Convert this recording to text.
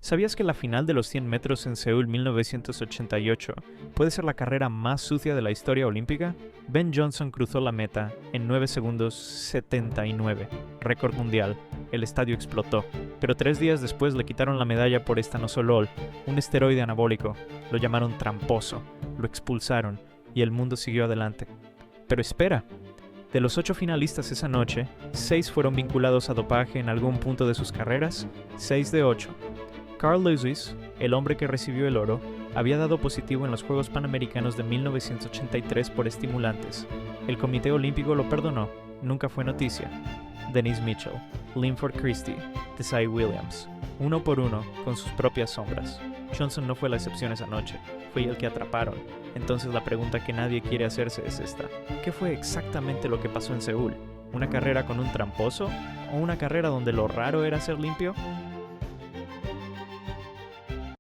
¿Sabías que la final de los 100 metros en Seúl 1988 puede ser la carrera más sucia de la historia olímpica? Ben Johnson cruzó la meta en 9 segundos 79, récord mundial. El estadio explotó, pero 3 días después le quitaron la medalla por estanosol, un esteroide anabólico. Lo llamaron tramposo, lo expulsaron y el mundo siguió adelante. Pero espera, de los 8 finalistas esa noche, 6 fueron vinculados a dopaje en algún punto de sus carreras, 6 de 8. Carl Lewis, el hombre que recibió el oro, había dado positivo en los Juegos Panamericanos de 1983 por estimulantes. El Comité Olímpico lo perdonó, nunca fue noticia. Denise Mitchell, Linford Christie, Desai Williams, uno por uno, con sus propias sombras. Johnson no fue la excepción esa noche, fue el que atraparon. Entonces la pregunta que nadie quiere hacerse es esta: ¿qué fue exactamente lo que pasó en Seúl? ¿Una carrera con un tramposo? ¿O una carrera donde lo raro era ser limpio?